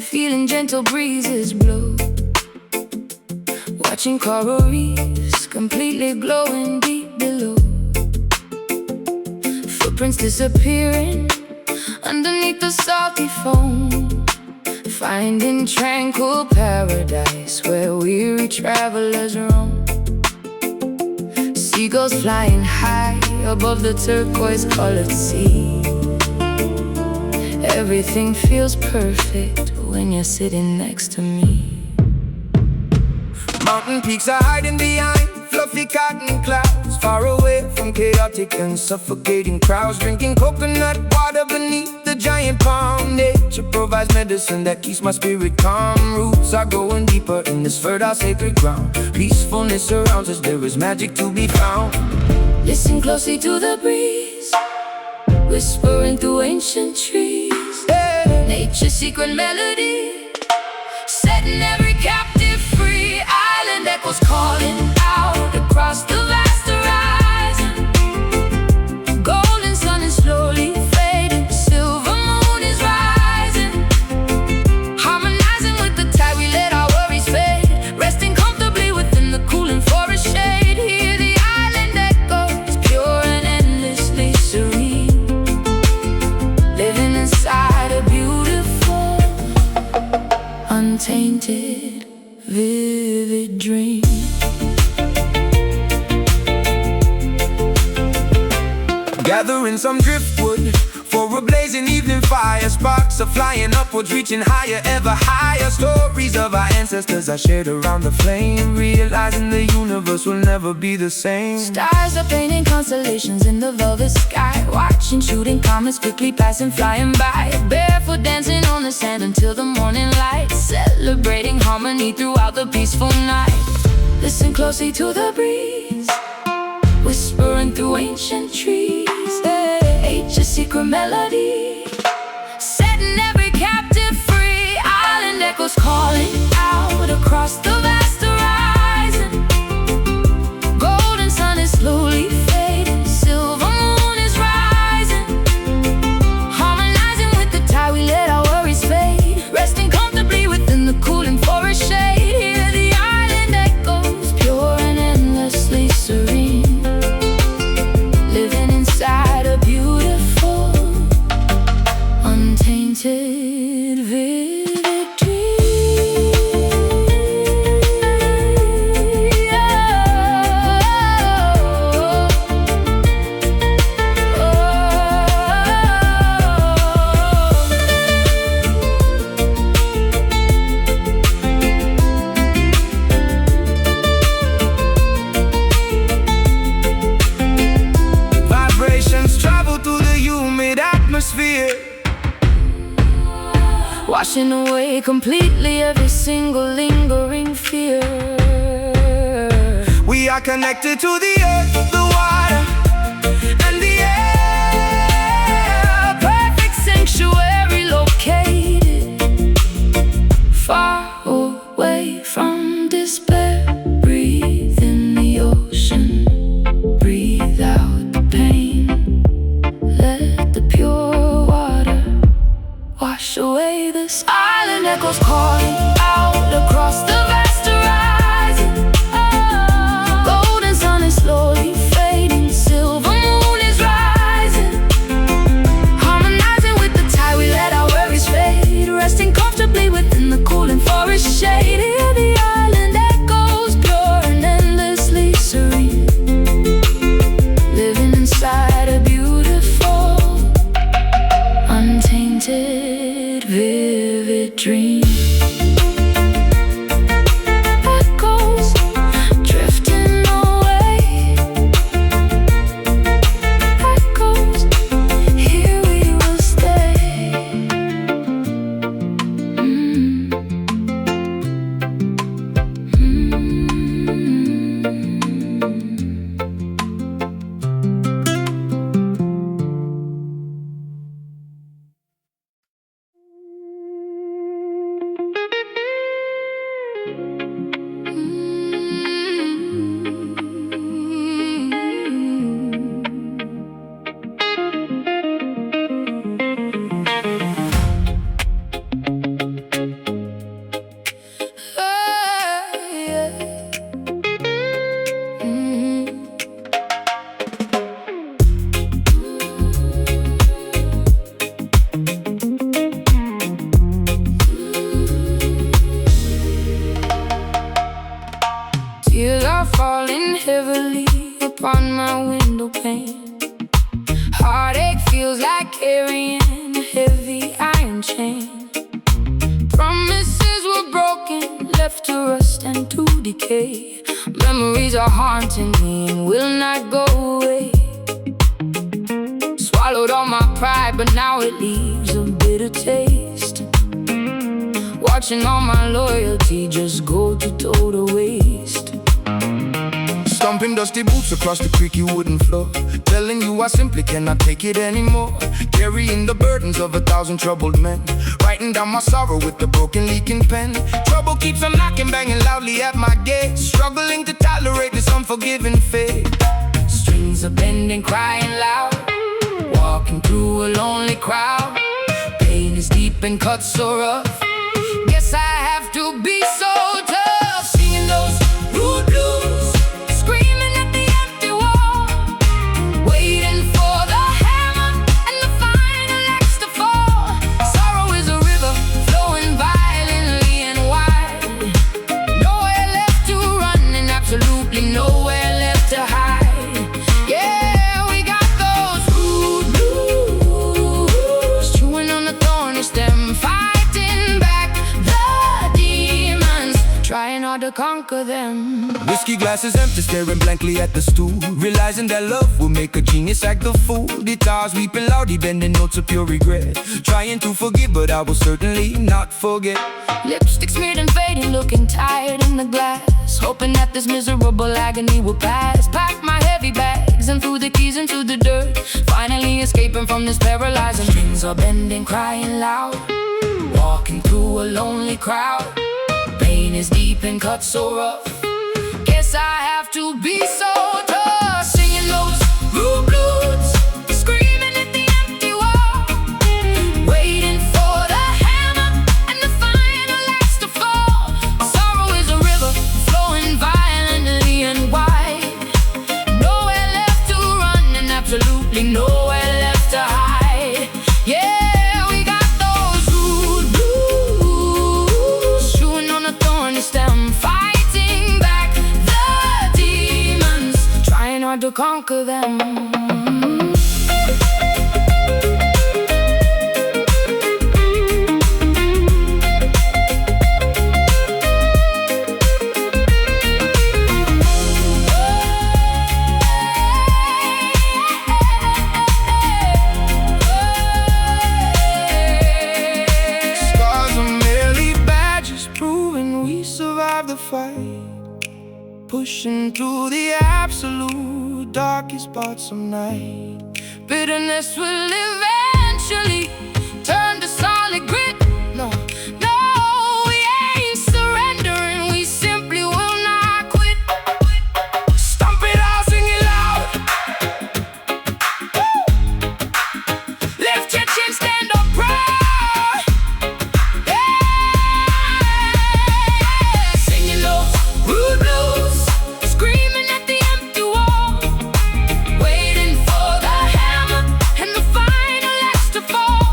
feeling gentle breezes blow, watching coral reefs completely glowing deep below. Footprints disappearing underneath the salty foam, finding tranquil paradise where weary travelers roam. Seagulls flying high above the turquoise-colored sea. Everything feels perfect when you're sitting next to me. Mountain peaks are hiding behind fluffy cotton clouds, far away from chaotic and suffocating crowds, drinking coconut water beneath the giant palm. Nature provides medicine that keeps my spirit calm. Roots are growing deeper in this fertile sacred ground. Peacefulness surrounds us, there is magic to be found. Listen closely to the breeze, whispering through ancient trees. Nature's secret melody, setting every captive free. Island echoes calling out across the vast horizon. Golden sun is slowly fading, silver moon is rising. Harmonizing with the tide, we let our worries fade, resting comfortably within the cooling forest shade. Hear the island echoes, pure and endlessly serene, living inside a beautiful, untainted, vivid dream. Gathering some driftwood for a blazing evening fire. Sparks are flying upwards, reaching higher, ever higher. Stories of our ancestors are shared around the flame, realizing the universe will never be the same. Stars are painting constellations in the velvet sky, watching shooting comets quickly passing, flying by. Barefoot dancing on the sand until the morning light, celebrating harmony throughout the peaceful night. Listen closely to the breeze, whispering through ancient trees. Nature's secret melody, setting every captive free. Island echoes calling out across the vast horizon. Golden sun is slowly fading, silver moon is rising. Harmonizing with the tide, we let our worries fade, resting comfortably within the cooling forest shade. Hear the island echoes, pure and endlessly serene, living inside a beautiful, untainted, vivid dream. Vibrations travel through the humid atmosphere, Washing away completely every single lingering fear. we are connected to the earth, the water, and the air. Perfect sanctuary located far away from despair. Breathe in the ocean, breathe out the pain. Let the pure water wash away this. Island echoes calling out across the vast horizon. Golden sun is slowly fading, silver moon is rising. Harmonizing with the tide, we let our worries fade, resting comfortably within the cooling forest shade. Hear the island echoes, pure and endlessly serene, living inside a beautiful, untainted, vivid dream. Echoes drifting away, echoes, here we will stay. heavily upon my window pane. Heartache feels like carrying a heavy iron chain. Promises were broken, left to rust and to decay. Memories are haunting me and will not go away. Swallowed all my pride, but now it leaves a bitter taste. Watching all my loyalty just go to total waste. Stomping dusty boots across the creaky wooden floor, telling you I simply cannot take it anymore. Carrying the burdens of 1,000 troubled men, writing down my sorrow with the broken leaking pen. Trouble keeps on knocking, banging loudly at my gate, struggling to tolerate this unforgiving fate. Strings are bending, crying loud, walking through a lonely crowd. Pain is deep and cuts so rough, guess I have to be so tough. Singing those rude blues, screaming at the empty wall, waiting for the hammer and the final axe to fall. Sorrow is a river flowing violently and wide. Nowhere left to run and absolutely nowhere left to hide. Yeah, we got those rude blues, chewing on the thorny stem, fighting back the demons, trying hard to conquer them. Whiskey glasses empty, staring blankly at the stool, realizing that love will make a genius act the fool. Guitars weeping loudly, bending notes of pure regret, trying to forgive, but I will certainly not forget. Lipstick smeared and fading, looking tired in the glass, hoping that this miserable agony will pass. Pack my heavy bags and threw the keys into the dirt, finally escaping from this paralyzing. Strings are bending, crying loud, walking through a lonely crowd. Pain is deep and cuts so rough, guess I have to be so tough. Singing those rude blues, screaming at the empty wall, waiting for the hammer and the final axe to fall. Sorrow is a river flowing violently and wide. Nowhere left to run and absolutely nowhere left to hide. Yeah, we got those rude blues, chewing on a thorny stem, fighting back the demons, trying hard to conquer them. Scars are merely badges, proving we survived the fight, pushing through the absolute darkest parts of night. Bitterness will eventually turn to solid grit. No, no, we ain't surrendering, we simply will not quit. Stomp it out, sing it loud. Woo! Lift your chin, stand up proud. Yeah! Singing those rude blues, screaming at the empty wall, waiting for the hammer and the final axe to fall.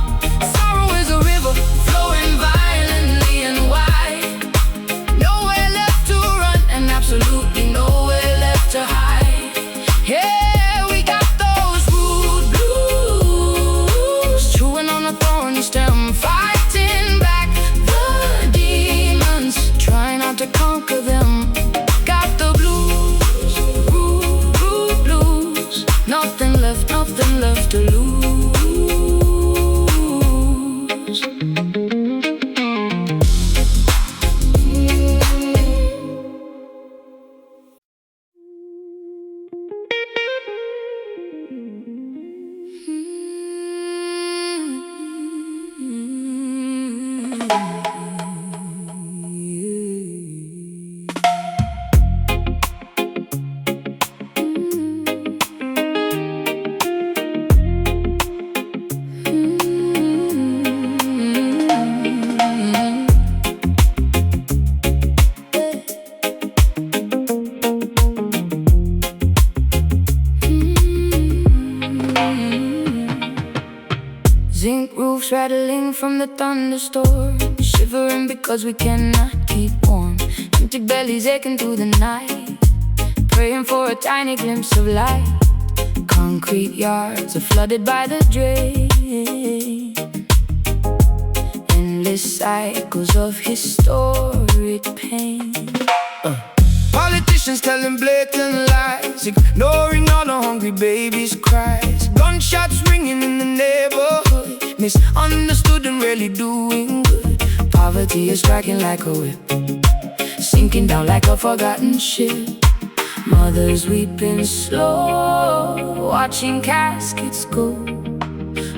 Sorrow is a river flowing violently and wide. Nowhere left to run and absolutely nowhere left to hide. Yeah, we got those rude blues, chewing on a thorny stem, fighting back the demons, trying not to conquer them. Got the blues, rude blues, nothing left to lose. Zinc roofs rattling from the thunderstorm, shivering because we cannot keep warm. Empty bellies aching through the night, praying for a tiny glimpse of light. Concrete yards are flooded by the drain. Endless cycles of historic pain. Politicians telling blatant lies, ignoring all the hungry babies' cries. Gunshots ringing in the neighborhood, misunderstood and really doing good. Poverty is striking like a whip, sinking down like a forgotten ship. Mothers weeping slow, watching caskets go.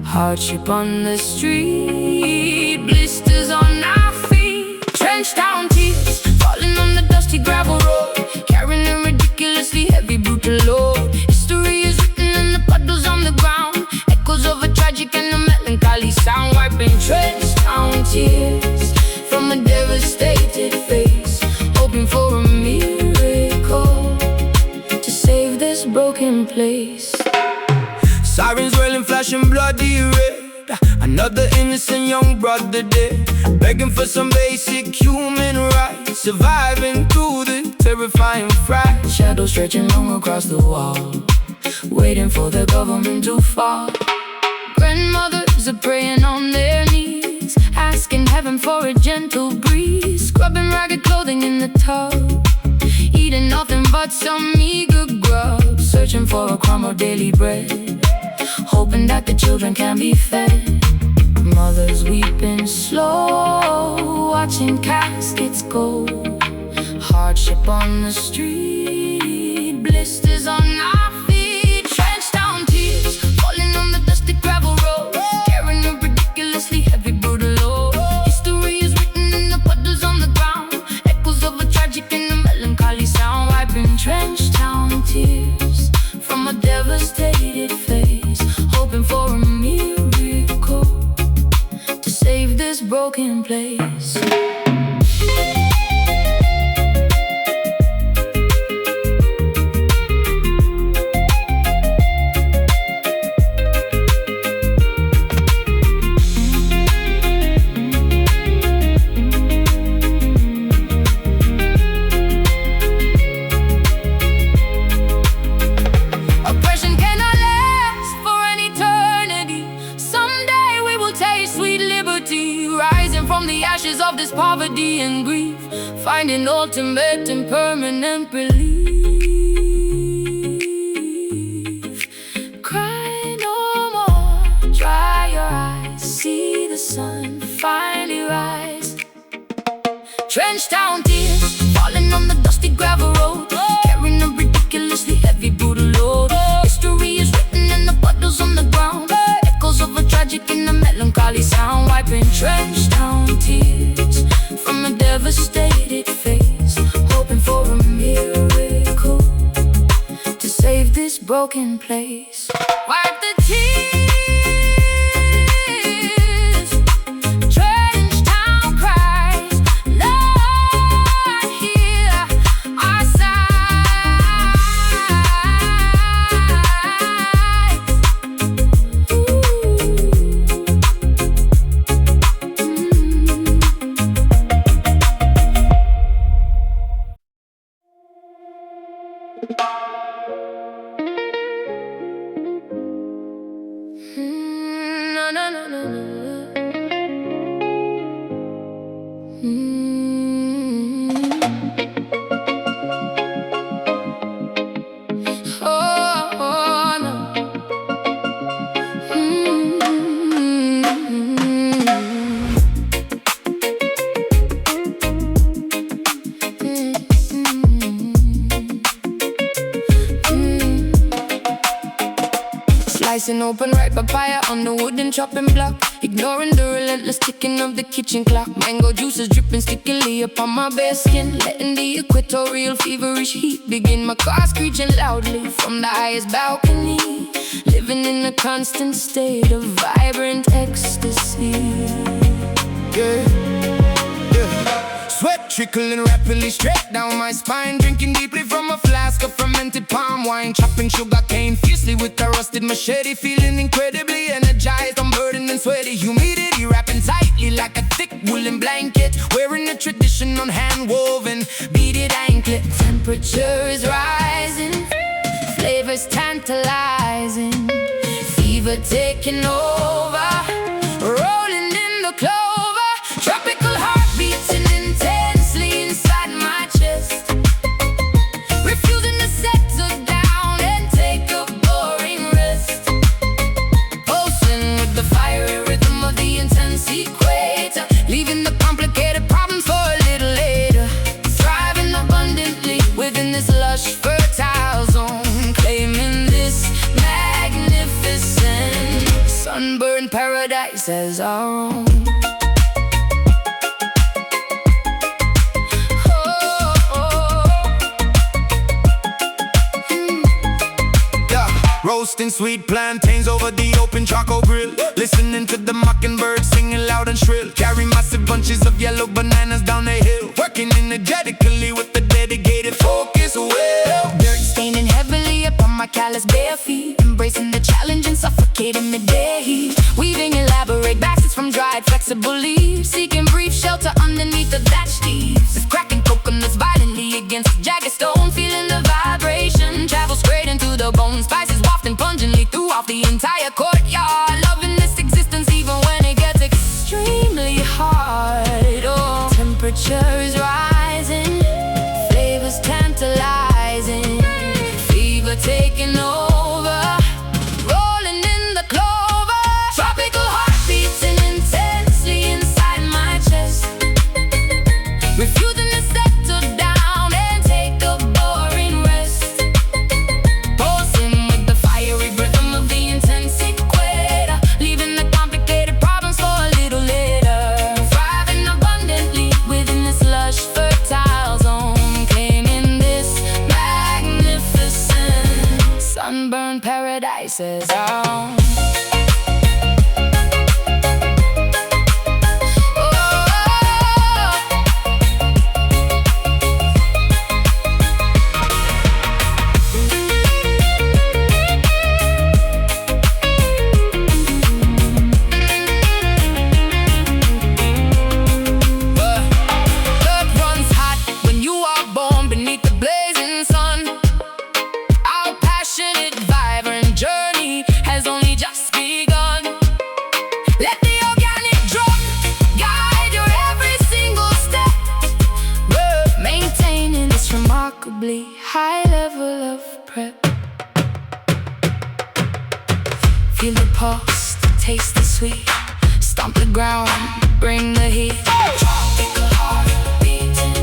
Hardship on the street, blisters on our feet. Trenched down tears, falling on the dusty gravel road, carrying a ridiculously heavy, brutal load. History is written in the puddles on the ground, echoes of a tragic and a melancholy sound. Wiping trenched down tears from a devastated face, hoping for a miracle to save this broken place. Sirens wailing, flashing bloody red. Another innocent young brother dead, begging for some basic human rights, surviving through the terrifying fright. Shadows stretching long across the wall, waiting for the government to fall. Grandmothers are praying on their knees, asking heaven for a gentle breeze. Scrubbing ragged clothing in the tub, eating nothing but some meager grub. Searching for a crumb of daily bread, hoping that the children can be fed. Mothers weeping slow, watching caskets go. Hardship on the street, blisters on our feet. Trenched down tears, falling on the dusty gravel road, carrying a ridiculously heavy, brutal load. History is written in the puddles on the ground, echoes of a tragic and a melancholy sound. Wiping trenched down tears from a devastated face, hoping for a miracle to save this broken place. From the ashes of this poverty and grief, finding ultimate and permanent relief. Cry no more, dry your eyes, see the sun finally rise. Trenched down tears, falling on the dusty gravel road, carrying a ridiculously heavy, brutal load. History is written in the puddles on the ground, echoes of a tragic and a melancholy sound. Wiping trenched down tears from a devastated face, hoping for a miracle to save this broken place. Wipe the tears, trenched down cries, Lord, hear our sighs. No, no, no, no, no. Oh, no. Slicing open ripe papaya on the wooden chopping block, ignoring the relentless ticking of the kitchen clock. Mango juices dripping stickily upon my bare skin, letting the equatorial feverish heat begin. My car screeching loudly from the highest balcony, living in a constant state of vibrant ecstasy. Yeah. Sweat trickling rapidly straight down my spine, drinking deeply from a flask of fermented palm wine. Chopping sugar cane fiercely with a rusted machete, feeling incredibly energized, unburdened and sweaty. Humidity wrapping tightly like a thick woolen blanket, wearing a traditional hand-woven beaded anklet. Temperature is rising, taking over, rolling in the clover. Tropical heart beating intensely inside my chest, refusing to settle down and take a boring rest. Pulsing with the fiery rhythm of the intense equator, leaving the complicated problems for a little later. Thriving abundantly within this lush, fertile zone, claiming this magnificent sunburned paradise as our own. Roasting sweet plantains over the open charcoal grill, listening to the mockingbird singing loud and shrill. Carry massive bunches of yellow bananas down the hill, working energetically with the dedicated focus will. Dirt staining heavily upon my callous bare feet, embracing the challenge and suffocating midday heat. Weaving elaborate baskets from dried flexible leaves, seeking brief shelter underneath the thatched eaves. Cracking coconuts violently against the jagged stone, feeling the vibration travel straight into the bone. Spices wafting pungently throughout the entire courtyard, loving this existence even when it gets extremely hard. Oh, temperature is rising, flavors tantalizing, fever taking over, rolling in the clover. Tropical heart beating intensely inside my chest, refusing to settle down and take a boring rest. Pulsing with the fiery rhythm of the intense equator, leaving the complicated problems for a little later. Thriving abundantly within this lush, fertile zone, claiming this magnificent sunburned paradise as our own. High level of prep, feel the pulse, taste the sweet, stomp the ground, bring the heat. Tropical heart beating,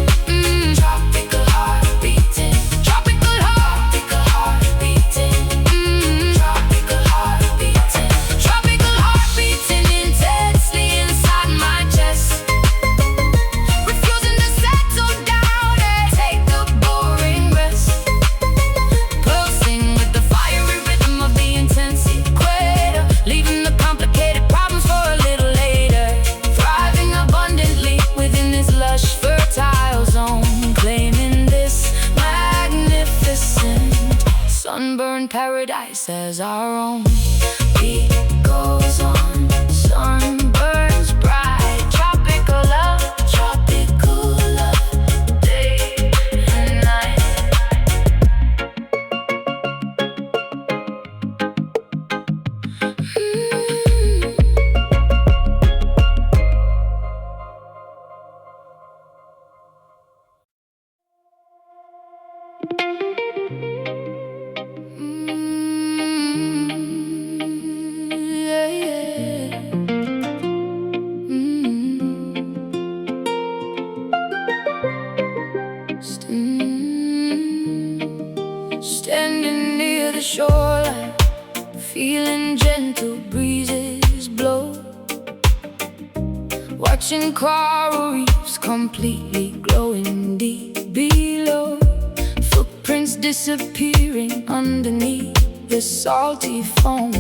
tropical heart beating, tropical heart beating, tropical heart beating, tropical heart beating intensely inside my chest, refusing to settle down and take a boring rest. Pulsing with the fiery rhythm of the intense equator, leaving the complicated problems for a little later. Thriving abundantly within this lush, fertile zone, claiming this magnificent sunburned paradise as our own. Beat goes on, sun burns bright, tropical love, day and night. Yeah, yeah. Standing near the shoreline, feeling gentle breezes blow, watching coral reefs completely glowing deep below. Footprints disappearing underneath the salty foam,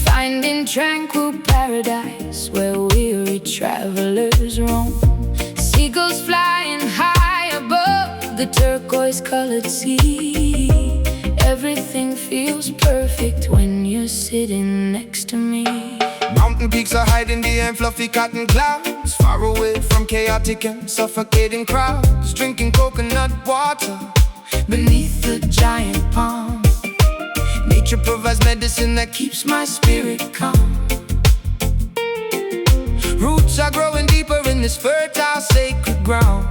finding tranquil paradise where weary travelers roam. Seagulls flying high above the turquoise-colored sea. Everything feels perfect when you're sitting next to me. Mountain peaks are hiding behind fluffy cotton clouds, far away from chaotic and suffocating crowds, drinking coconut water beneath the giant palm. nature provides medicine that keeps my spirit calm. Roots are growing deeper in this fertile, sacred ground.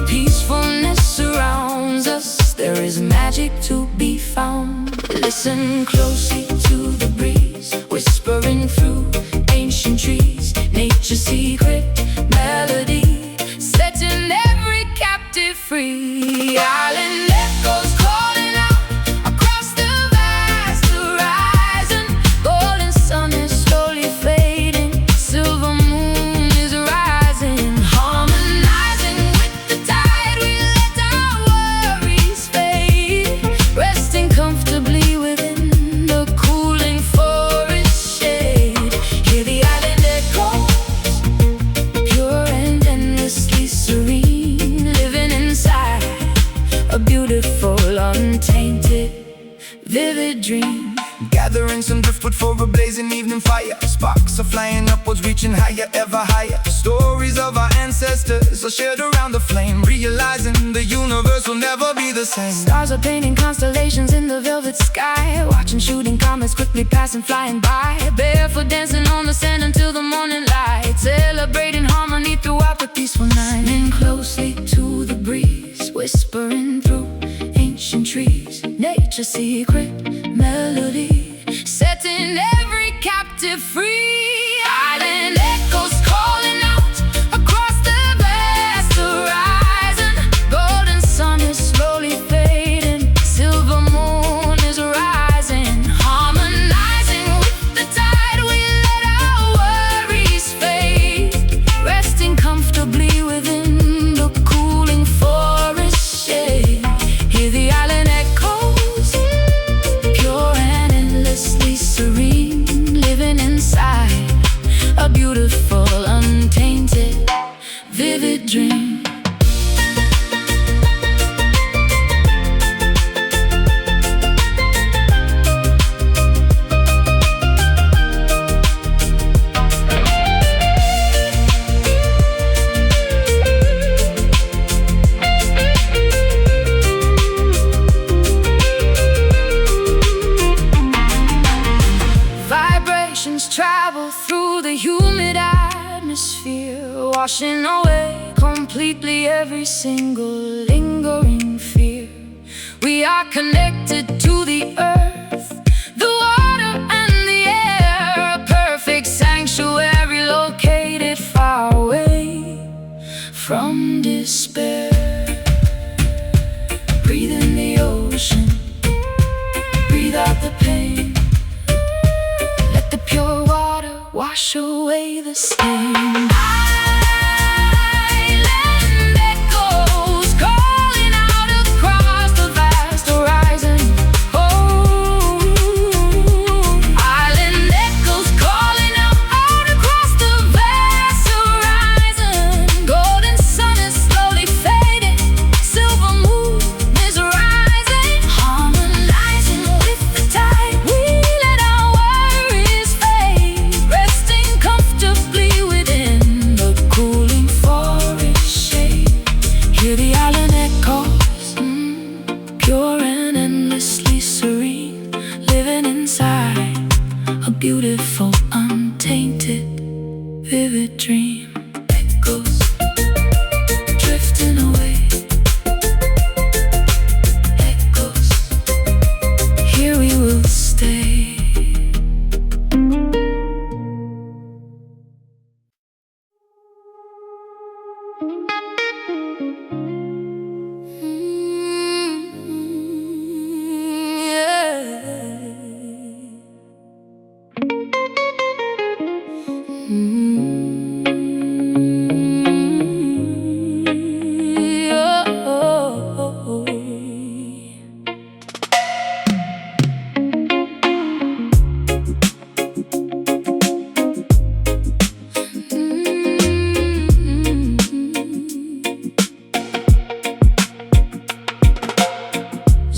Peacefulness surrounds us, there is magic to be found. Listen closely to the breeze, whispering through ancient trees. Nature's secret melody, setting every captive free. Island echoes calling out across the vast horizon. Golden sun is slowly fading, silver moon is rising. Harmonizing with the tide, we let our worries fade. Resting comfortably within the cooling forest shade. Hear the island echoes, pure and endlessly serene. Living inside a beautiful, untainted, vivid dream. Gathering some driftwood for a blazing evening fire. Sparks are flying upwards, reaching higher, ever higher. Stories of our ancestors are shared around the flame. Realizing the universe will never be the same. Stars are painting constellations in the velvet sky. Watching shooting comets quickly passing, flying by. Barefoot dancing on the sand until the morning light. Celebrating harmony throughout the peaceful night. Lean closely to the breeze, whispering through ancient trees. Nature's secret melody, setting every captive free. Island echoes calling out across the vast horizon. Golden sun is slowly fading, silver moon is rising. Harmonizing with the tide, we let our worries fade. Resting comfortably within the cooling forest shade. Hear the island echoes, pure and endlessly serene. Living inside a beautiful, untainted, vivid dream. Vibrations travel through the humid atmosphere, washing away completely every single lingering fear. We are connected to the earth, the water and the air. A perfect sanctuary located far away from despair. Breathe in the ocean, breathe out the pain. Let the pure water wash away the stain. Island echoes calling out across the vast horizon. Oh, island echoes calling out across the vast horizon. Golden sun is slowly fading, silver moon is rising. Harmonizing with the tide, we let our worries fade. Resting comfortably within the cooling forest shade. Hear the island echoes, pure and endlessly serene. Living inside a beautiful, untainted, vivid dream. Echoes drifting away. Echoes, here we will stay.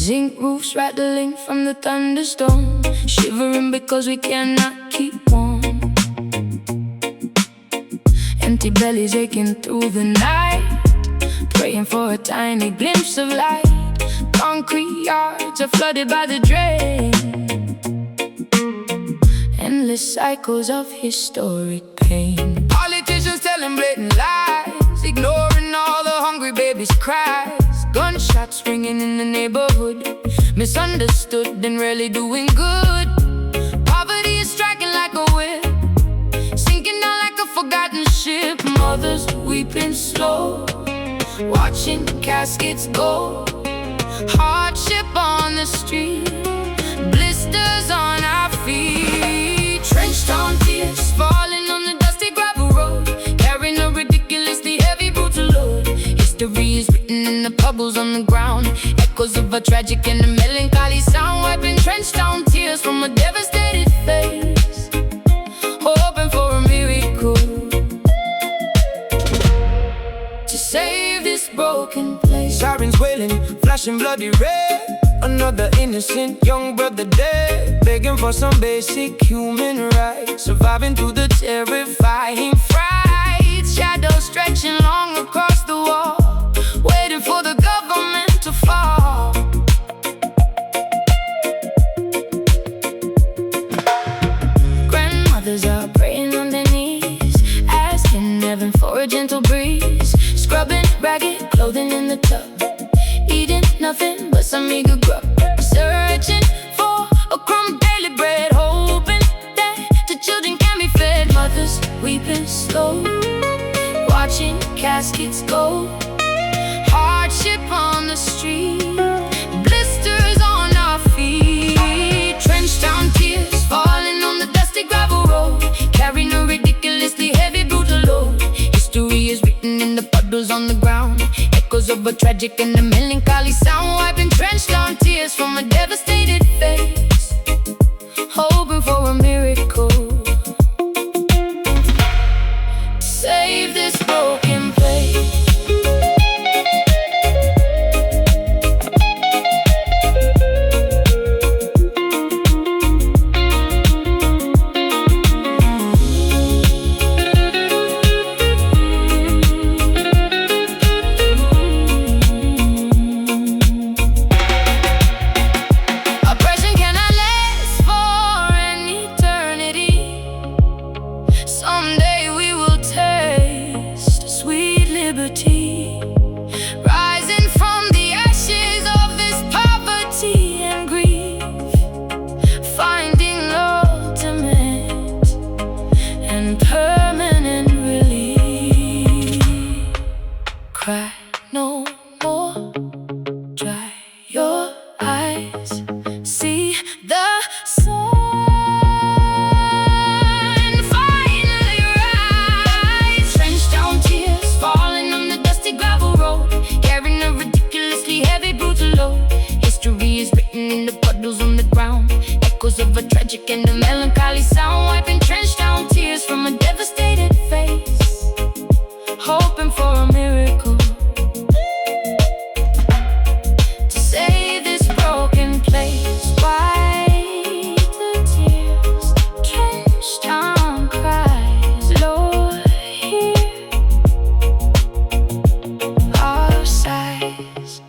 Zinc roofs rattling from the thunderstorm, shivering because we cannot keep warm. Empty bellies aching through the night, praying for a tiny glimpse of light. Concrete yards are flooded by the drain. Endless cycles of historic pain. Politicians telling blatant lies, ignoring all the hungry babies' cries. Gunshots ringing in the neighborhood, misunderstood and rarely doing good. Poverty is striking like a whip, sinking down like a forgotten ship. Mothers weeping slow, watching caskets go. Hardship on the street, blisters on our feet. Trenched on tears, falling on the dusty gravel road, carrying a ridiculously heavy brutal load. History is written in the puddles on the ground, echoes of a tragic and a melancholy sound. Wiping trenched down tears from a devastated face, hoping for a miracle to save this broken place. Sirens wailing, flashing bloody red. Another innocent young brother dead, begging for some basic human rights. Surviving through the terrifying frights. Shadows stretching long across the wall, waiting for the government to fall. Grandmothers are praying on their knees, asking heaven for a gentle breeze. Scrubbing ragged clothing in the tub, eating nothing but some meager grub. Searching for a crumb of daily bread, hoping that the children can be fed. Mothers weeping slow, watching caskets go. Hardship on the street, blisters on our feet. Trenched down tears, falling on the dusty gravel road, carrying a ridiculously heavy brutal load. History is written in the puddles on the ground, echoes of a tragic and a melancholy sound. Wiping trenched down tears from a devastated face, hoping for a miracle to save this broken place. Someday we will taste sweet liberty, rising from the ashes of this poverty and grief, finding ultimate and permanent relief. Cry no more, dry your eyes, see the sun. History is written in the puddles on the ground, echoes of a tragic and a melancholy sound. Wiping trenched down tears from a devastated face, hoping for a miracle to save this broken place. Wipe the tears, trenched down cries, Lord, hear our sighs.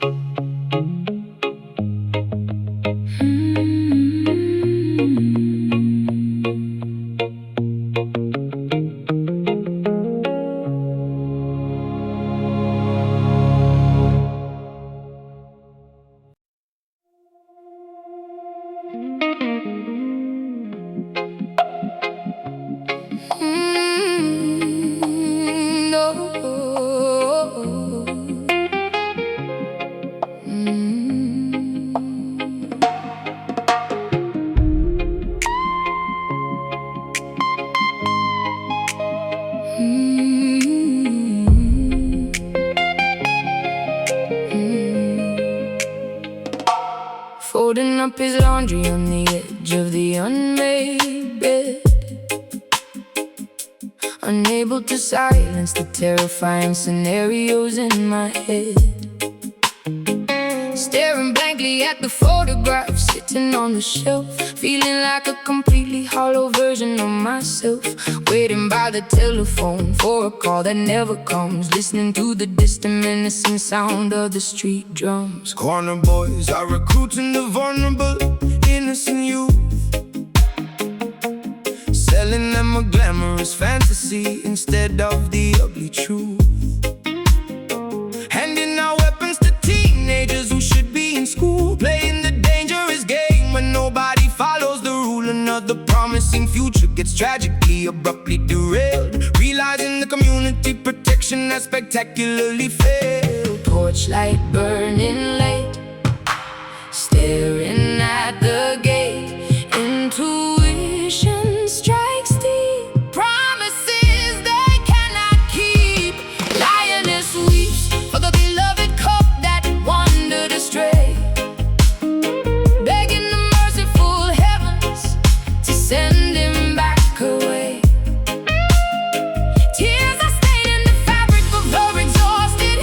Folding up his laundry on the edge of the unmade bed, unable to silence the terrifying scenarios in my head. staring blankly at the photograph sitting on the shelf, feeling like a completely hollow version of myself. Waiting by the telephone for a call that never comes, listening to the distant menacing sound of the street drums. Corner boys are recruiting the vulnerable, innocent youth, selling them a glamorous fantasy instead of the ugly truth. Handing out weapons to teenagers who should be in school, playing the dangerous game when nobody follows the rule. Another promising future gets tragically, abruptly derailed, realizing the community protection has spectacularly failed. Torchlight burning late, staring at the gate. Intuition strikes deep, promises they cannot keep. Lioness weeps for the beloved cup that wandered astray, begging the merciful heavens to send him back away. Tears are staining the fabric of her exhausted,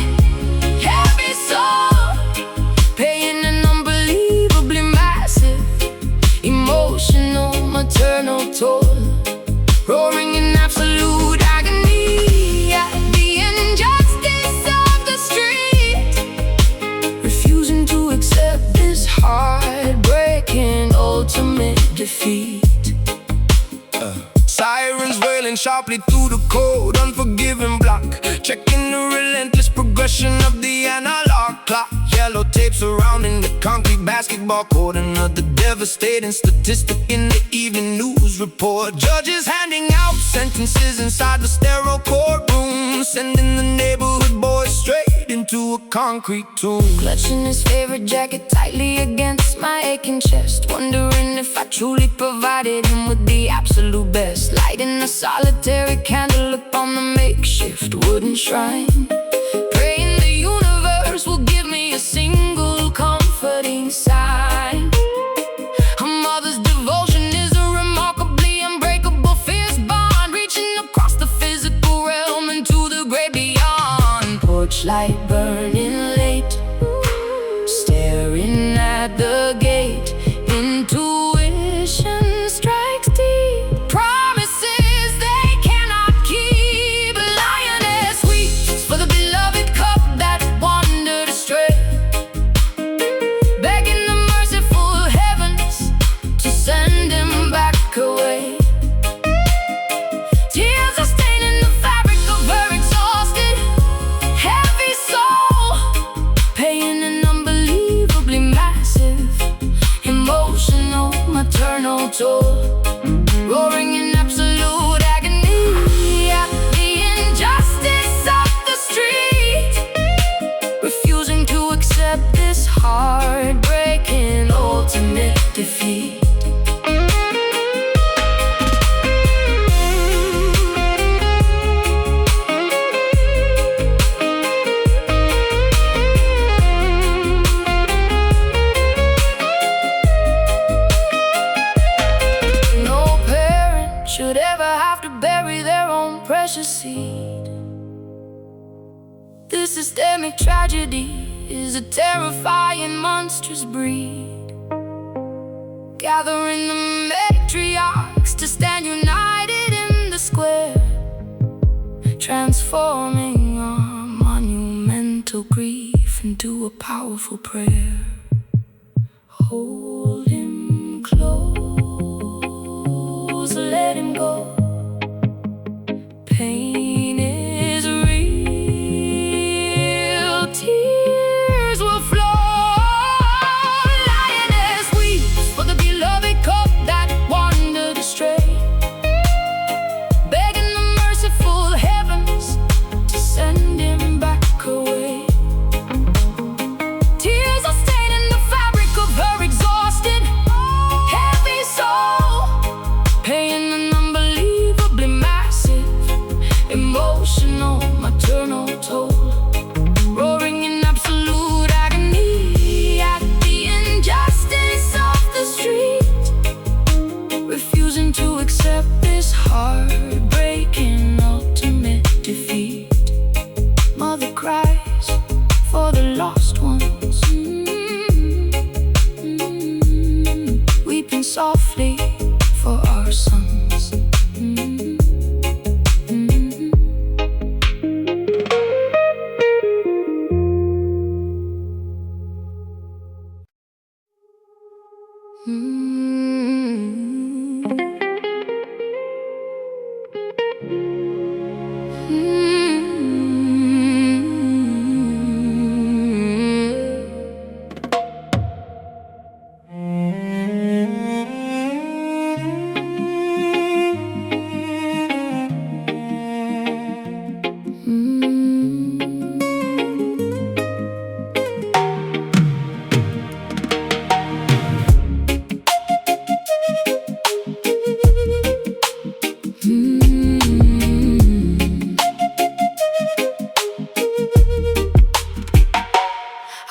heavy soul, paying an unbelievably massive emotional, maternal toll, roaring in absolute agony at the injustice of the street, refusing to accept this heartbreaking ultimate defeat. Sirens wailing sharply through the cold, unforgiving block, checking the relentless progression of the analog clock. Yellow tape surrounding the concrete basketball court, another devastating statistic in the evening news report. Judges handing out sentences inside the sterile courtroom, sending the neighborhood boys straight into a concrete tomb. Clutching his favorite jacket tightly against my aching chest, wondering if I truly provided him with the absolute best. Lighting a solitary candle upon the makeshift wooden shrine, praying the universe will give me a single comforting sign. A mother's devotion is a remarkably unbreakable fierce bond, reaching across the physical realm into the great beyond. Torchlight burning late, staring at the gate. Intuition strikes deep, promises they cannot keep. Lioness weeps for the beloved cup that wandered astray, begging the merciful heavens to send him back away. Tears are staining the fabric of her exhausted, heavy soul, paying an unbelievably massive emotional, maternal toll, roaring in absolute agony at the injustice of the street, refusing to accept this heartbreaking ultimate defeat. No parent should ever have to bury their own precious seed. This systemic tragedy is a terrifying, monstrous breed, gathering the matriarchs to stand united in the square, transforming our monumental grief into a powerful prayer. Hold him close, let him go. Pain is real, tears will flow. Lioness weeps for the beloved cup that wandered astray, begging the merciful heavens to send him back away. Tears are staining the fabric of her exhausted, heavy soul, paying an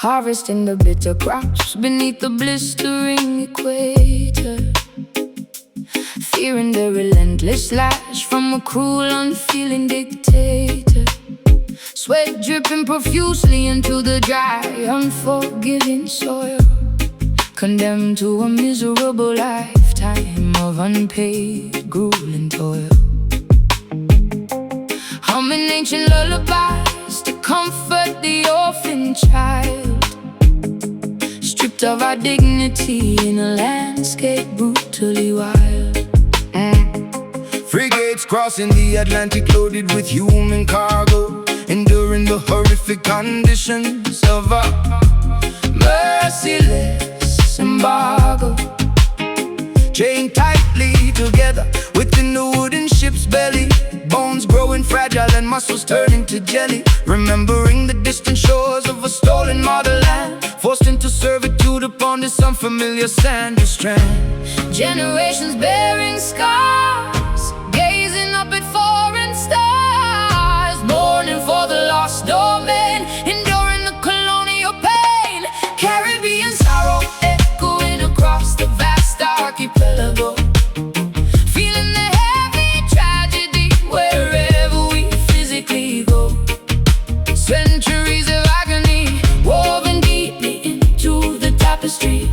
harvesting the bitter crops beneath the blistering equator, fearing the relentless lash from a cruel, unfeeling dictator. Sweat dripping profusely into the dry, unforgiving soil, condemned to a miserable lifetime of unpaid, grueling toil. Humming ancient lullabies to comfort the orphan child, stripped of our dignity in a landscape brutally wild. Frigates crossing the Atlantic loaded with human cargo, enduring the horrific conditions of a merciless embargo. Chained tightly together within the wooden ship's belly, bones growing fragile and muscles turning to jelly. Remembering the distant shores of a stolen motherland, forced into servitude upon this unfamiliar sandy strand. Generations bearing scars, gazing up at foreign stars, mourning for the lost domain, enduring the colonial pain. Caribbean sorrow echoing across the vast archipelago, feeling the heavy tragedy wherever we physically go. Centuries of agony woven deeply into the tapestry,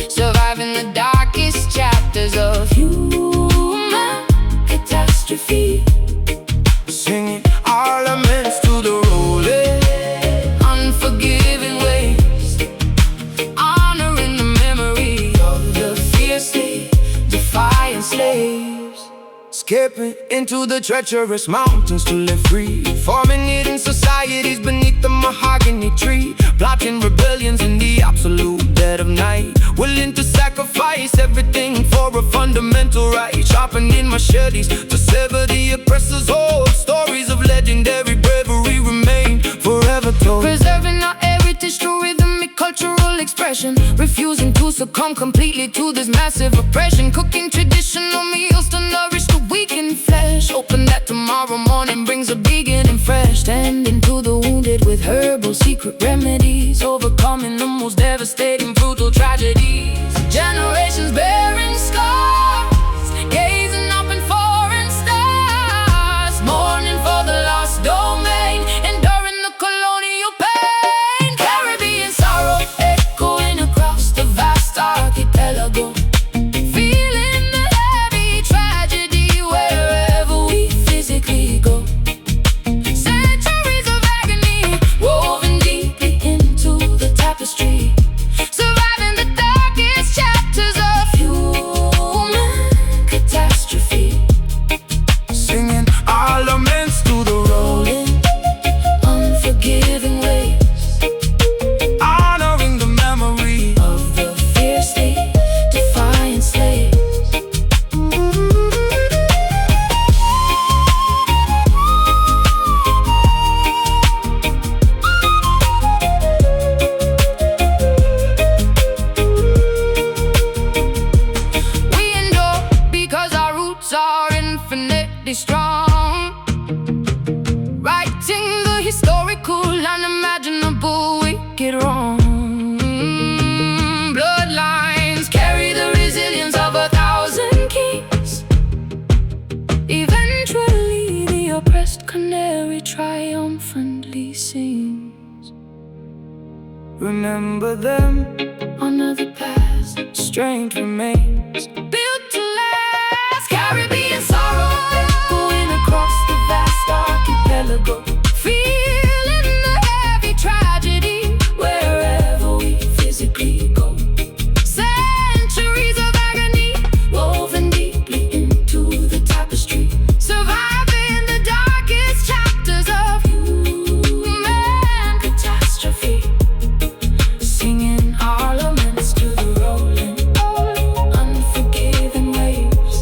surviving the darkest chapters of human catastrophe. Singing our laments to the rolling, unforgiving waves, honoring the memory of the fiercely defiant slaves. skipping into the treacherous mountains to live free, forming hidden societies beneath the mahogany tree, plotting rebellions in the absolute dead of night, willing to sacrifice everything for a fundamental right, sharpening machetes to sever the oppressor's hold. Stories of legendary bravery remain forever told, Preserving our heritage through rhythmic cultural expression, refusing to succumb completely to this massive oppression. Cooking traditional meals to nourish the weak in flesh, hoping that tomorrow morning brings a beginning fresh. Tending to the wounded with herbal secret remedies, overcoming the most devastating brutal tragedies. Generations bearing scars, gazing up in foreign stars, mourning for the lost domain, enduring the colonial pain. Caribbean sorrow echoing across the vast archipelago, feeling the heavy tragedy wherever we physically go. Centuries of agony woven deeply into the tapestry, surviving the darkest chapters of human catastrophe. singing our laments to the rolling, Unforgiving waves, honoring the memory. of the fiercely defiant slaves. We endure because our roots are infinitely strong, righting the historical, unimaginable, wicked wrong. Bloodlines carry the resilience of 1,000 kings. Eventually the oppressed canary triumphantly sings. Remember them, Honor the past, strength remains. built to last. Caribbean sorrow echoing across the vast archipelago, feeling the heavy tragedy wherever we physically go. Centuries of agony woven deeply into the tapestry, surviving the darkest chapters of human catastrophe. Singing our laments to the rolling, unforgiving waves,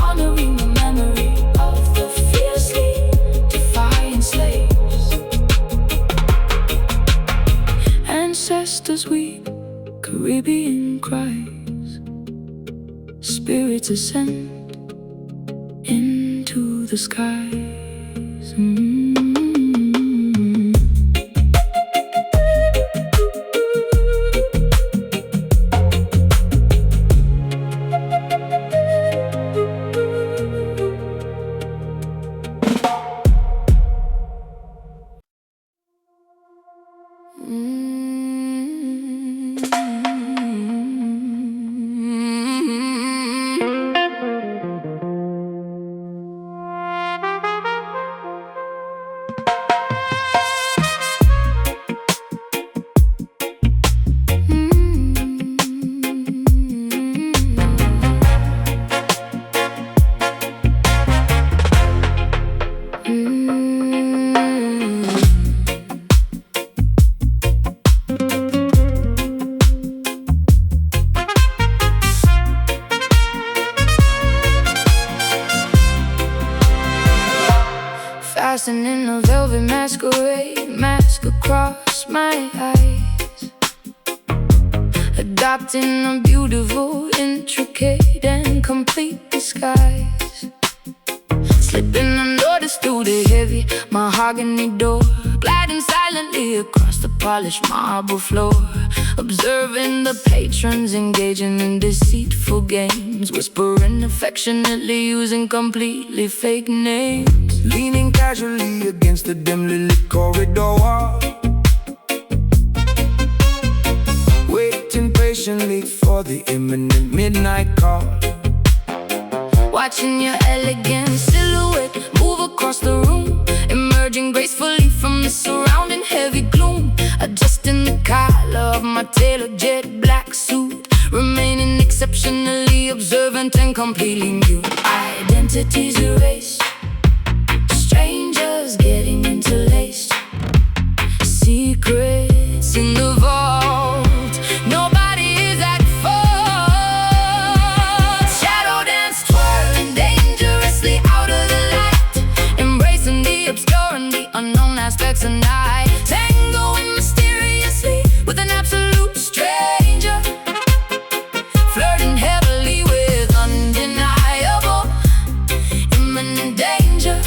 honoring the memory of the fiercely defiant slaves. Ancestors weep, Caribbean cries, spirits ascend into the skies. a velvet masquerade, mask across my eyes, adopting a beautiful, intricate, and complete disguise. Slipping unnoticed through the heavy mahogany door, gliding silently across the polished marble floor, observing the patrons engaging in deceitful games, whispering affectionately, using completely fake names. Leaning casually against the dimly lit corridor wall, waiting patiently for the imminent midnight call. Watching your elegant silhouette move across the room, emerging gracefully from the surrounding heavy gloom. Adjusting the collar of my tailored jet black suit, remaining exceptionally observant and completely new. Identities erased, strangers getting interlaced, secrets in the vault. Nobody is at fault. Shadow dance, twirling dangerously out of the light, embracing the obscure and the unknown aspects of night, tangoing mysteriously with an absolute stranger, flirting heavily with undeniable imminent danger,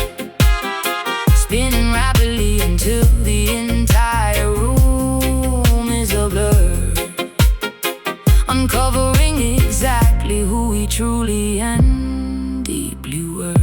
spinning rapidly until the entire room is a blur, uncovering exactly who we truly and deeply were.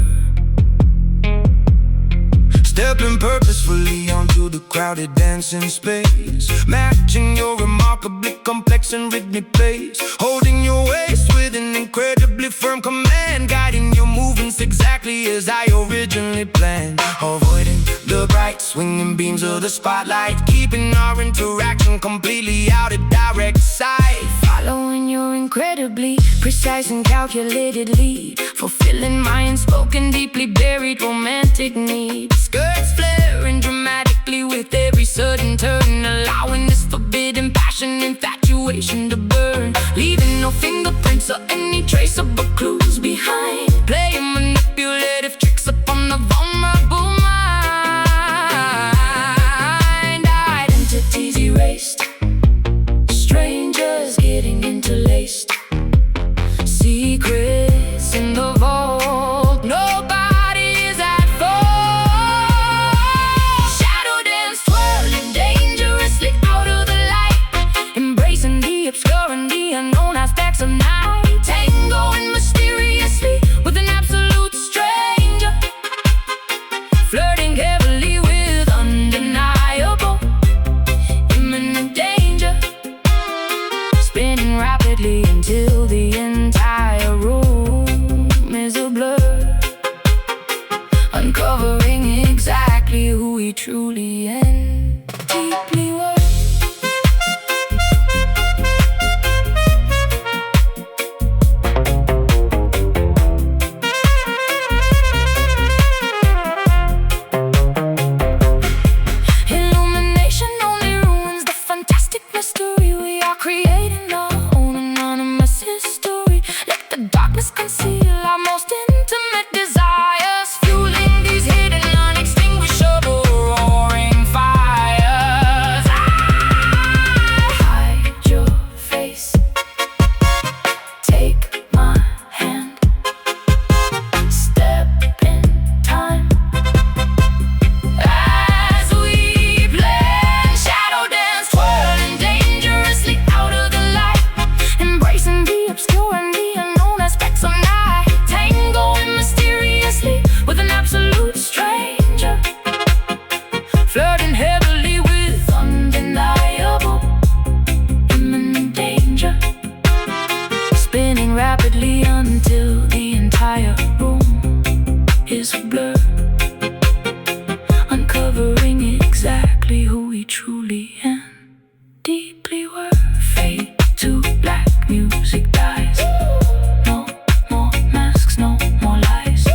Stepping purposefully onto the crowded dancing space, matching your remarkably complex and rhythmic pace, holding your waist with an incredibly firm command, guiding your movements exactly as I originally planned, avoiding the bright swinging beams of the spotlight, keeping our interaction completely out of direct sight. Following your incredibly precise and calculated lead, fulfilling my unspoken, deeply buried romantic needs. Skirts flaring dramatically with every sudden turn, allowing this forbidden passion, infatuation to burn, leaving no fingerprints or any traceable clues behind, playing manipulative tricks upon the vulnerable mind. Identities erased, strangers getting interlaced, secrets in the vault. Nobody is at fault. Shadow dance, twirling dangerously out of the light, embracing the obscure and the unknown aspects of night, tangoing mysteriously with an absolute stranger, flirting heavily with undeniable imminent danger, spinning rapidly until the entire room is a blur, uncovering exactly who we truly and deeply were. Illumination only ruins the fantastic mystery. We are creating our own anonymous history. Let the darkness conceal our most intimate desires, fueling these hidden, unextinguishable, roaring fires. Hide your face, take my hand, step in time as we plan. Shadow dance, twirling dangerously out of the light, embracing the obscure and the unknown aspects of night, tangoing mysteriously with an absolute stranger, flirting heavily with undeniable imminent danger, spinning rapidly until the entire room is a blur, uncovering exactly who we truly and deeply were. Fade to black, music dies. No more masks, no more lies.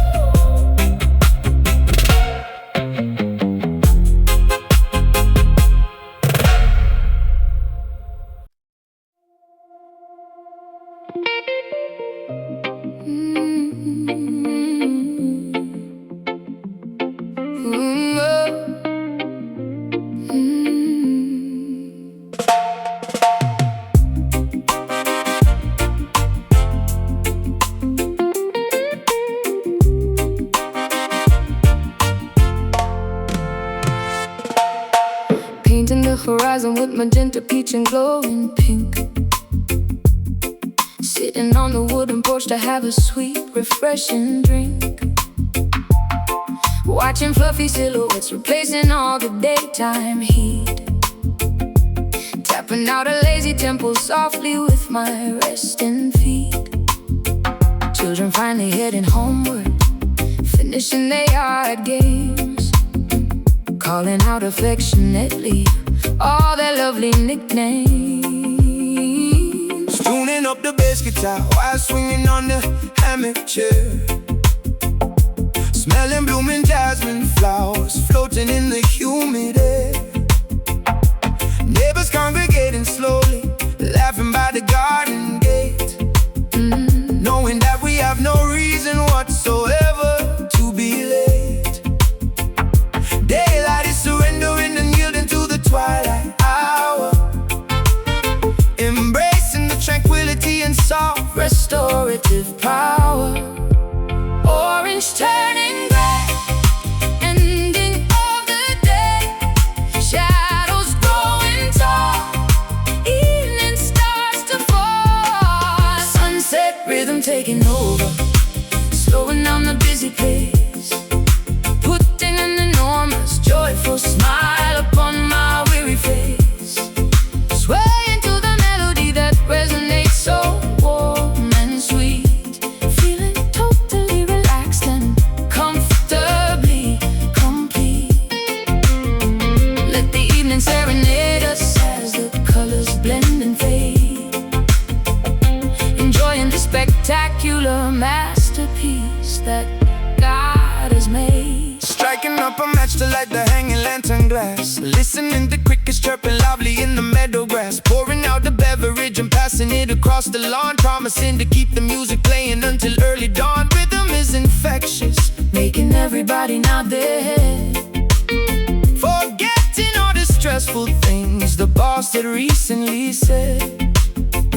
horizon with magenta, peach, and glowing pink. Sitting on the wooden porch to have a sweet, refreshing drink. Watching fluffy silhouettes replacing all the daytime heat. Tapping out a lazy tempo softly with my resting feet. Children finally heading homeward, finishing their yard games, calling out affectionately all their lovely nicknames. Tuning up the bass guitar while swinging on the hammock chair. Smelling blooming jasmine flowers floating in the humid air. Neighbors congregating slowly, laughing by the garden gate, knowing that we have no reason whatsoever to be late. Daylight is surrendering and yielding to the twilight hour, embracing the tranquility and soft restorative power. Orange turning gray, ending of the day. Shadows growing tall, evening starts to fall. Sunset rhythm taking over, slowing down the busy pace, putting an enormous joyful smile upon my weary face. Swaying to the melody that resonates so warm and sweet. Feeling totally relaxed and comfortably complete. Let the evening serenade us as the colors blend and fade. Enjoying the spectacular masterpiece that God has made. Striking up a match to light the hanging lantern glass, listening to crickets chirping loudly in the meadow grass. Pouring out the beverage and passing it across the lawn, promising to keep the music playing until early dawn. Rhythm is infectious, making everybody nod their head, forgetting all the stressful things the boss had recently said.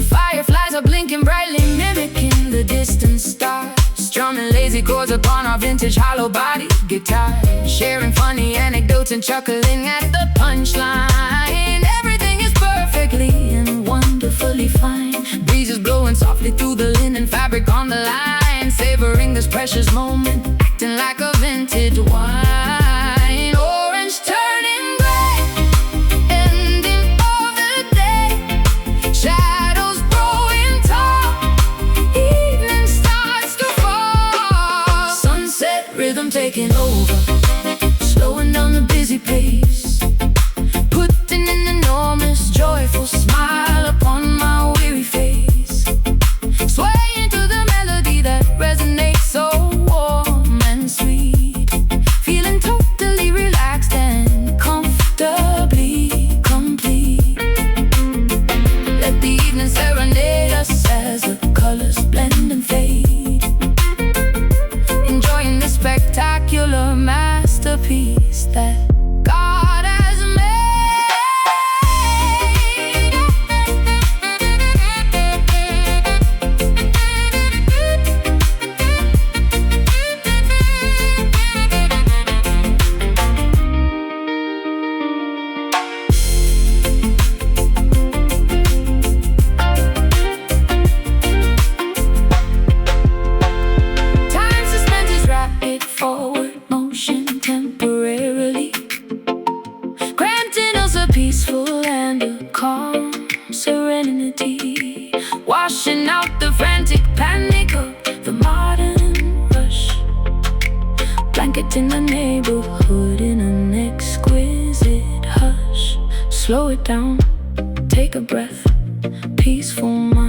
Fireflies are blinking brightly, mimicking the distant stars, strumming lazy chords upon our vintage hollow body guitar, sharing funny anecdotes and chuckling at the punchline. Everything is perfectly and wonderfully fine. Breezes blowing softly through the linen fabric on the line, savoring this precious moment, acting like a vintage wine. Orange turning gray, ending of the day. Shadows growing tall, evening starts to fall. Sunset rhythm taking over, slowing down the busy pace, putting an enormous joyful smile upon my weary face. Swaying to the melody that resonates so warm and sweet. Feeling totally relaxed and comfortably complete. Let the evening serenade us as the colors blend and fade. Enjoying the spectacular masterpiece that God has Time suspended rapid forward motion temporarily, granting us a peaceful and a calm serenity, washing out the frantic panic of the modern rush, blanketing the neighborhood in an exquisite hush. Slow it down, take a breath, peaceful mind.